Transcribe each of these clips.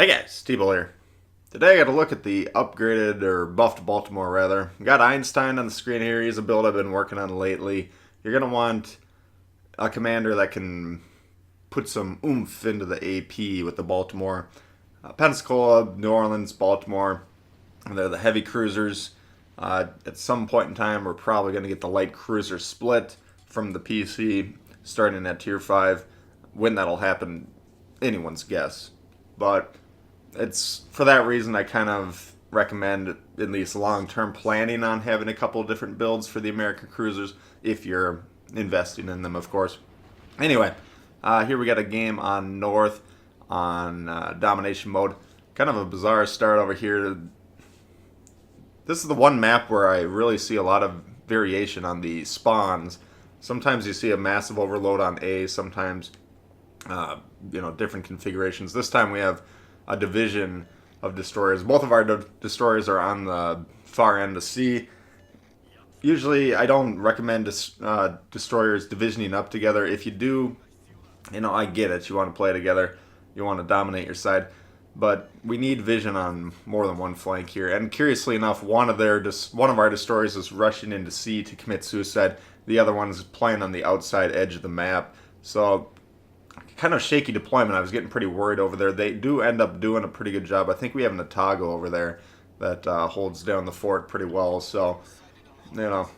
Hey guys, T-Ball here. Today I got to look at the upgraded, or buffed Baltimore rather. Got Einstein on the screen here. He's a build I've been working on lately. You're going to want a commander that can put some oomph into the AP with the Baltimore. Pensacola, New Orleans, Baltimore. They're the heavy cruisers. At some point in time, we're probably going to get the light cruiser split from the PC starting at Tier 5. When that'll happen, anyone's guess. But it's for that reason I kind of recommend at least long-term planning on having a couple of different builds for the American cruisers if you're investing in them, of course. Anyway, here we got a game on North on Domination mode. Kind of a bizarre start over here. This is the one map where I really see a lot of variation on the spawns. Sometimes you see a massive overload on A, sometimes different configurations. This time we have a division of destroyers. Both of our destroyers are on the far end of C. Usually I don't recommend destroyers divisioning up together. If you do, I get it. You want to play together. You want to dominate your side. But we need vision on more than one flank here. And curiously enough, one of our destroyers is rushing into C to commit suicide. The other one's playing on the outside edge of the map. So kind of shaky deployment. I was getting pretty worried over there. They do end up doing a pretty good job. I think we have an Otago over there that holds down the fort pretty well. So, not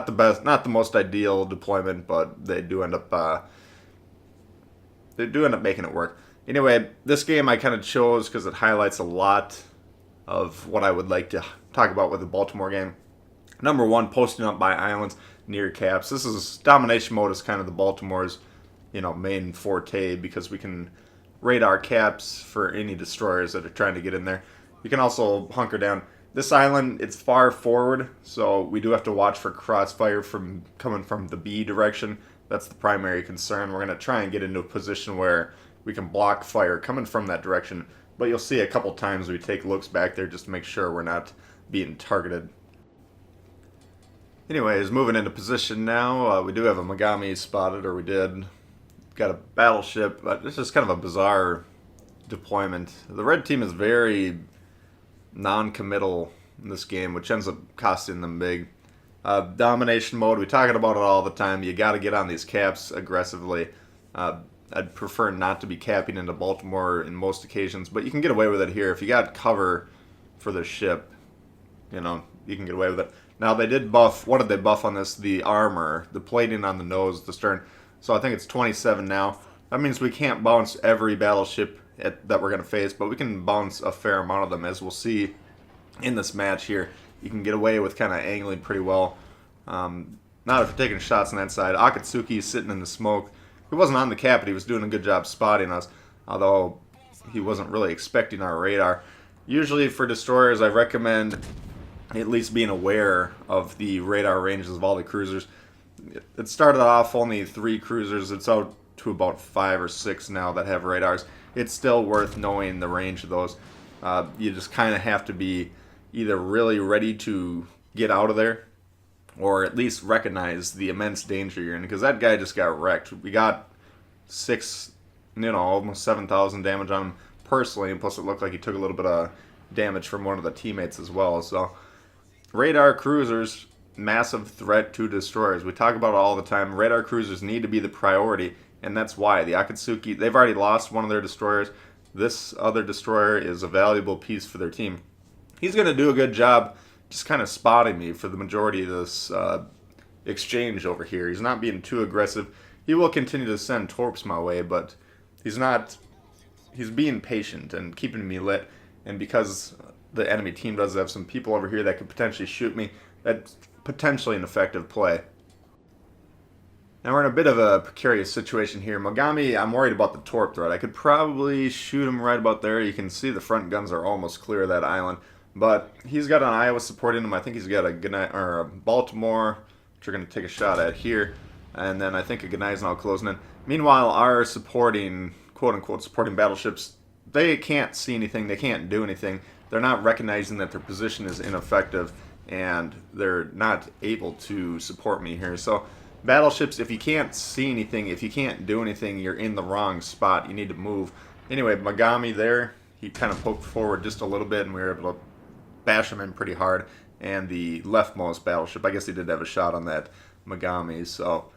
the best, not the most ideal deployment, but they do end up making it work. Anyway, this game I kind of chose because it highlights a lot of what I would like to talk about with the Baltimore game. Number one, posting up by islands near caps. This is domination mode is kind of the Baltimore's main forte because we can radar caps for any destroyers that are trying to get in there. You can also hunker down. This island, it's far forward, so we do have to watch for crossfire coming from the B direction. That's the primary concern. We're going to try and get into a position where we can block fire coming from that direction, but you'll see a couple times we take looks back there just to make sure we're not being targeted. Anyways, moving into position now, we do have a Mogami spotted, or we did. Got a battleship, but this is kind of a bizarre deployment. The red team is very non-committal in this game, which ends up costing them big. Domination mode, we talk about it all the time. You got to get on these caps aggressively. I'd prefer not to be capping into Baltimore in most occasions, but you can get away with it here. If you got cover for the ship, you can get away with it. Now, they did buff, what did they buff on this? The armor, the plating on the nose, the stern. So I think it's 27 now. That means we can't bounce every battleship that we're going to face, but we can bounce a fair amount of them, as we'll see in this match here. You can get away with kind of angling pretty well. Not if you're taking shots on that side. Akatsuki is sitting in the smoke. He wasn't on the cap, but he was doing a good job spotting us, although he wasn't really expecting our radar. Usually for destroyers, I recommend at least being aware of the radar ranges of all the cruisers. It started off only 3 cruisers. It's out to about 5 or 6 now that have radars. It's still worth knowing the range of those. You just kind of have to be either really ready to get out of there or at least recognize the immense danger you're in, because that guy just got wrecked. We got almost 7,000 damage on him personally, and plus it looked like he took a little bit of damage from one of the teammates as well. So radar cruisers, massive threat to destroyers. We talk about it all the time. Radar cruisers need to be the priority, and that's why. The Akatsuki, they've already lost one of their destroyers. This other destroyer is a valuable piece for their team. He's going to do a good job just kind of spotting me for the majority of this exchange over here. He's not being too aggressive. He will continue to send torps my way, but he's being patient and keeping me lit. And because the enemy team does have some people over here that could potentially shoot me, that's potentially an effective play. Now we're in a bit of a precarious situation here. Mogami, I'm worried about the torp threat. I could probably shoot him right about there. You can see the front guns are almost clear of that island. But he's got an Iowa supporting him. I think he's got a Baltimore, which we're going to take a shot at here. And then I think a Gneisenau now closing in. Meanwhile, our supporting, quote-unquote, supporting battleships, they can't see anything. They can't do anything. They're not recognizing that their position is ineffective, and they're not able to support me here. So battleships, if you can't see anything, if you can't do anything, you're in the wrong spot. You need to move. Anyway, Megami there, he kind of poked forward just a little bit, and we were able to bash him in pretty hard. And the leftmost battleship, I guess he did have a shot on that Megami, so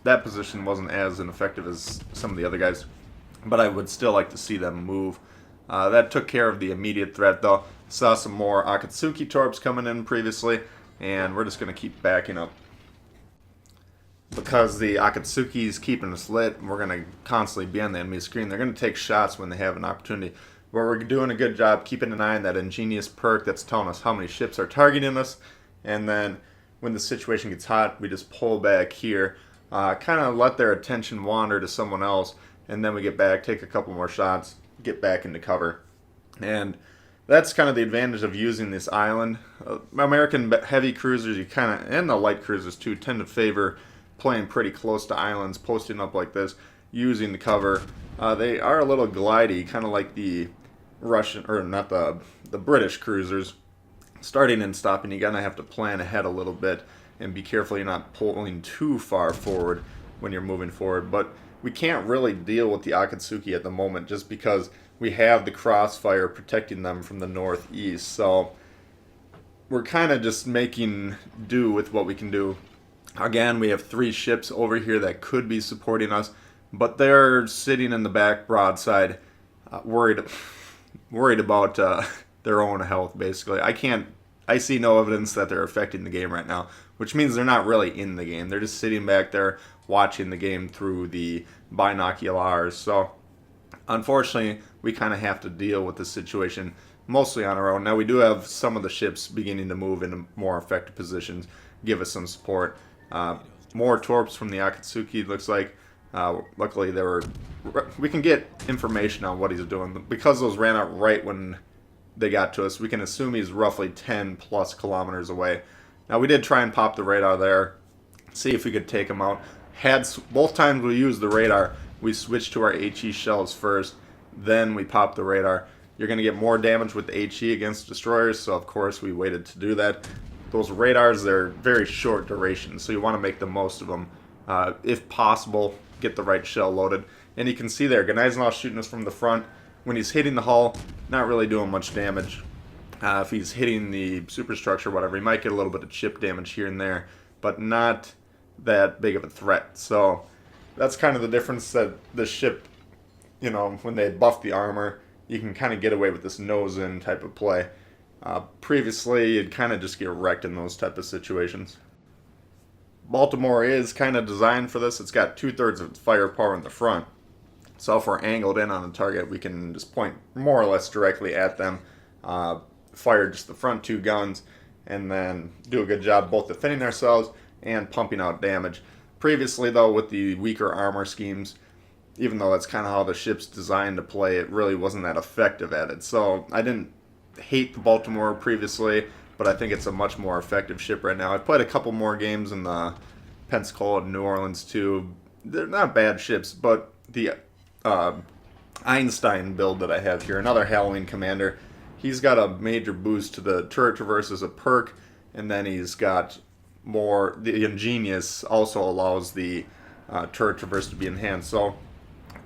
that position wasn't as ineffective as some of the other guys, but I would still like to see them move. That took care of the immediate threat, though. Saw some more Akatsuki torps coming in previously, and we're just going to keep backing up. Because the Akatsuki's keeping us lit, we're going to constantly be on the enemy screen. They're going to take shots when they have an opportunity. But we're doing a good job keeping an eye on that ingenious perk that's telling us how many ships are targeting us. And then when the situation gets hot, we just pull back here, kind of let their attention wander to someone else, and then we get back, take a couple more shots, get back into cover. And that's kind of the advantage of using this island. American heavy cruisers, and the light cruisers too, tend to favor playing pretty close to islands, posting up like this, using the cover. They are a little glidey, kind of like the Russian, or not the British cruisers. Starting and stopping, you're gonna have to plan ahead a little bit and be careful you're not pulling too far forward when you're moving forward. But we can't really deal with the Akatsuki at the moment just because we have the crossfire protecting them from the northeast. So we're kind of just making do with what we can do. Again, we have 3 ships over here that could be supporting us, but they're sitting in the back broadside, worried about their own health, basically. I see no evidence that they're affecting the game right now, which means they're not really in the game. They're just sitting back there watching the game through the binoculars. So, unfortunately, we kind of have to deal with this situation mostly on our own. Now, we do have some of the ships beginning to move into more effective positions, give us some support. More torps from the Akatsuki, looks like. Luckily, we can get information on what he's doing. Because those ran out right when they got to us, we can assume he's roughly 10 plus kilometers away. Now, we did try and pop the radar there, see if we could take him out. Both times we used the radar, we switched to our HE shells first, then we popped the radar. You're going to get more damage with the HE against destroyers, so of course we waited to do that. Those radars, they're very short duration, so you want to make the most of them. If possible, get the right shell loaded. And you can see there, Gneisenau shooting us from the front. When he's hitting the hull, not really doing much damage. If he's hitting the superstructure or whatever, he might get a little bit of chip damage here and there, but not that big of a threat. So that's kind of the difference, that the ship, when they buff the armor, you can kind of get away with this nose-in type of play. Previously, you'd kind of just get wrecked in those type of situations. Baltimore is kind of designed for this. It's got 2/3 of its firepower in the front. So if we're angled in on a target, we can just point more or less directly at them, fire just the front 2 guns, and then do a good job both defending ourselves and pumping out damage. Previously, though, with the weaker armor schemes, even though that's kind of how the ship's designed to play, it really wasn't that effective at it. So I didn't hate the Baltimore previously, but I think it's a much more effective ship right now. I've played a couple more games in the Pensacola and New Orleans too. They're not bad ships, but the Einstein build that I have here, another Halloween commander, he's got a major boost to the turret traverse as a perk, and then he's got more, the Ingenious also allows the turret traverse to be enhanced. So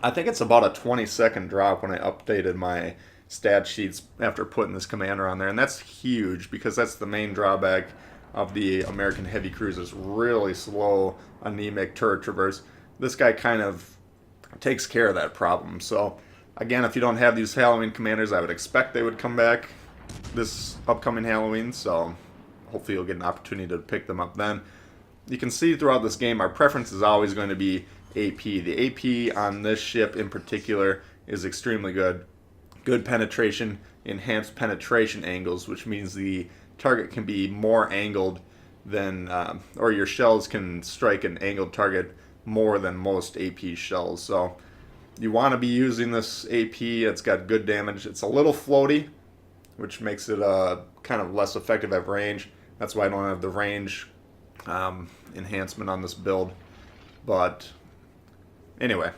I think it's about a 20-second drop when I updated my stat sheets after putting this commander on there, and that's huge because that's the main drawback of the American Heavy Cruisers. Really slow, anemic turret traverse. This guy kind of takes care of that problem. So again, if you don't have these Halloween commanders, I would expect they would come back this upcoming Halloween, so hopefully you'll get an opportunity to pick them up then. You can see throughout this game our preference is always going to be AP. The AP on this ship in particular is extremely good. Good penetration, enhanced penetration angles, which means the target can be more angled than, or your shells can strike an angled target more than most AP shells. So you want to be using this AP. It's got good damage. It's a little floaty, which makes it kind of less effective at range. That's why I don't have the range enhancement on this build. But anyway,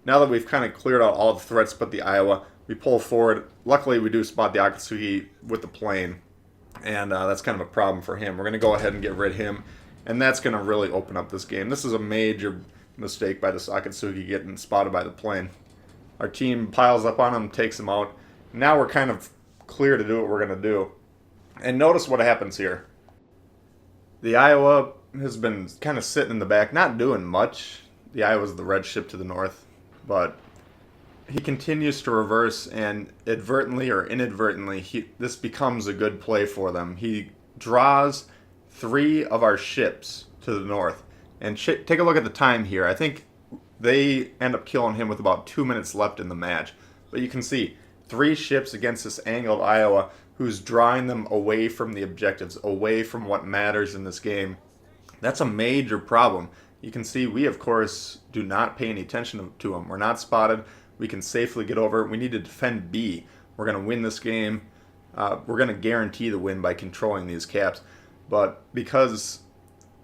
now that we've kind of cleared out all the threats but the Iowa, we pull forward. Luckily, we do spot the Akatsuki with the plane, and that's kind of a problem for him. We're going to go ahead and get rid of him, and that's going to really open up this game. This is a major mistake by this Akatsuki getting spotted by the plane. Our team piles up on them, takes them out. Now we're kind of clear to do what we're going to do. And notice what happens here. The Iowa has been kind of sitting in the back, not doing much. The Iowa's the red ship to the north, but he continues to reverse, and advertently or inadvertently, this becomes a good play for them. He draws 3 of our ships to the north. And take a look at the time here. I think they end up killing him with about 2 minutes left in the match. But you can see 3 ships against this angled Iowa who's drawing them away from the objectives, away from what matters in this game. That's a major problem. You can see we, of course, do not pay any attention to him. We're not spotted. We can safely get over. We need to defend B. We're going to win this game. We're going to guarantee the win by controlling these caps. But because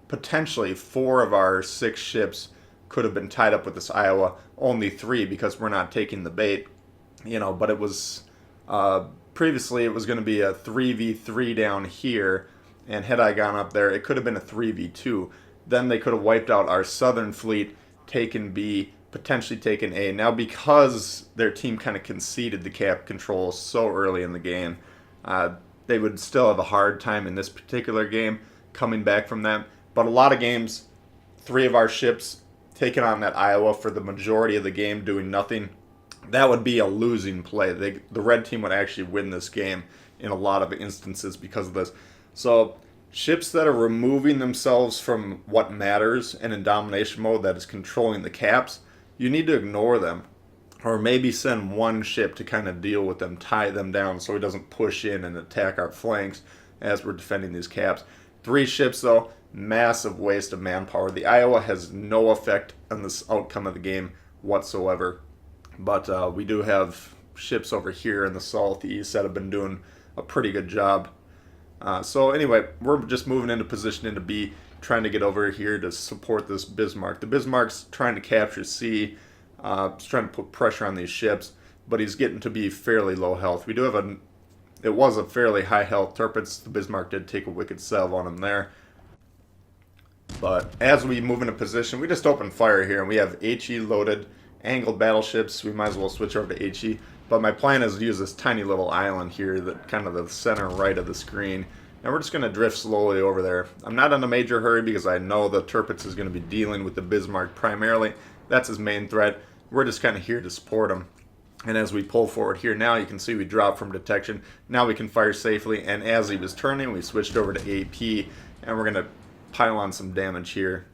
potentially 4 of our 6 ships could have been tied up with this Iowa, only 3 because we're not taking the bait. But it was previously it was going to be a 3v3 down here, and had I gone up there, it could have been a 3v2. Then they could have wiped out our southern fleet, taken B, potentially taken A. Now, because their team kind of conceded the cap control so early in the game, they would still have a hard time in this particular game coming back from that. But a lot of games, 3 of our ships taking on that Iowa for the majority of the game, doing nothing, that would be a losing play. The red team would actually win this game in a lot of instances because of this. So ships that are removing themselves from what matters and in domination mode, that is controlling the caps, you need to ignore them. Or maybe send 1 ship to kind of deal with them, tie them down so he doesn't push in and attack our flanks as we're defending these caps. 3 ships though, massive waste of manpower. The Iowa has no effect on this outcome of the game whatsoever. But we do have ships over here in the southeast that have been doing a pretty good job. So anyway, we're just moving into position into B, trying to get over here to support this Bismarck. The Bismarck's trying to capture C, he's trying to put pressure on these ships, but he's getting to be fairly low health. We do have it was a fairly high health Tirpitz. The Bismarck did take a wicked salve on him there. But as we move into position, we just open fire here, and we have HE loaded, angled battleships. We might as well switch over to HE. But my plan is to use this tiny little island here, that kind of the center right of the screen. And we're just going to drift slowly over there. I'm not in a major hurry because I know the Tirpitz is going to be dealing with the Bismarck primarily. That's his main threat. We're just kind of here to support him. And as we pull forward here now, you can see we drop from detection. Now we can fire safely. And as he was turning, we switched over to AP. And we're going to pile on some damage here.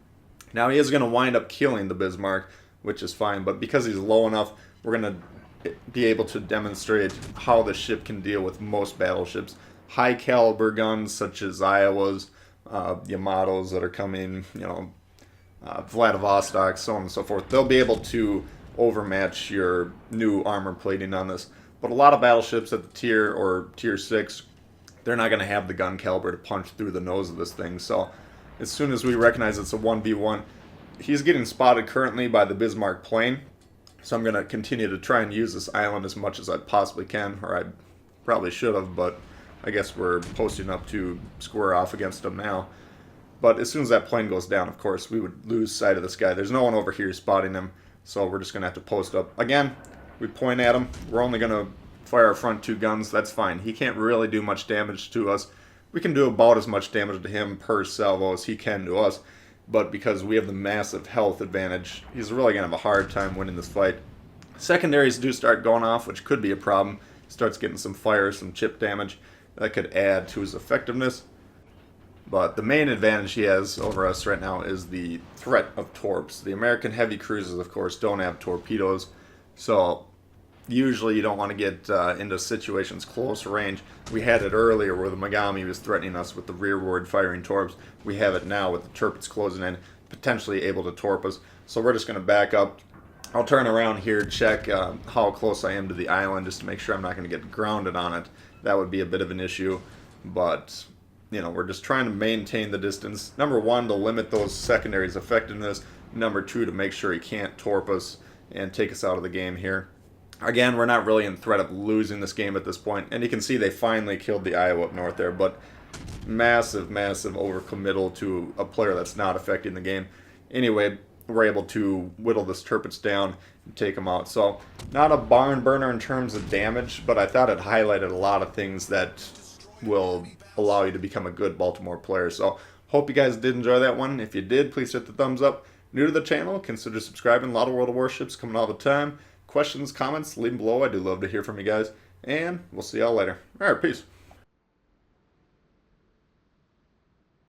Now he is going to wind up killing the Bismarck, which is fine. But because he's low enough, we're going to be able to demonstrate how the ship can deal with most battleships. High caliber guns such as Iowas, Yamatos that are coming, Vladivostoks, so on and so forth. They'll be able to overmatch your new armor plating on this. But a lot of battleships at the tier or tier 6, they're not going to have the gun caliber to punch through the nose of this thing. So as soon as we recognize it's a 1v1, he's getting spotted currently by the Bismarck plane. So I'm going to continue to try and use this island as much as I possibly can, or I probably should have, but I guess we're posting up to square off against him now. But as soon as that plane goes down, of course, we would lose sight of this guy. There's no one over here spotting him, so we're just going to have to post up. Again, we point at him. We're only going to fire our front 2 guns. That's fine. He can't really do much damage to us. We can do about as much damage to him per salvo as he can to us. But because we have the massive health advantage, he's really going to have a hard time winning this fight. Secondaries do start going off, which could be a problem. He starts getting some fire, some chip damage. That could add to his effectiveness. But the main advantage he has over us right now is the threat of torps. The American Heavy Cruisers, of course, don't have torpedoes. So usually you don't want to get into situations close range. We had it earlier where the Megami was threatening us with the rearward firing torps. We have it now with the Tirpitz closing in, potentially able to torp us. So we're just going to back up. I'll turn around here, check how close I am to the island just to make sure I'm not going to get grounded on it. That would be a bit of an issue, but we're just trying to maintain the distance. Number 1, to limit those secondaries' effectiveness. Number 2, to make sure he can't torp us and take us out of the game here. Again, we're not really in threat of losing this game at this point, and you can see they finally killed the Iowa up north there, but massive overcommittal to a player that's not affecting the game. Anyway, were able to whittle the turpits down and take them out. So not a barn burner in terms of damage, but I thought it highlighted a lot of things that will allow you to become a good Baltimore player. So hope you guys did enjoy that one. If you did, please hit the thumbs up. New to the channel, consider subscribing. A lot of World of Warships coming all the time. Questions, comments, leave them below. I do love to hear from you guys. And we'll see y'all later. Alright, peace.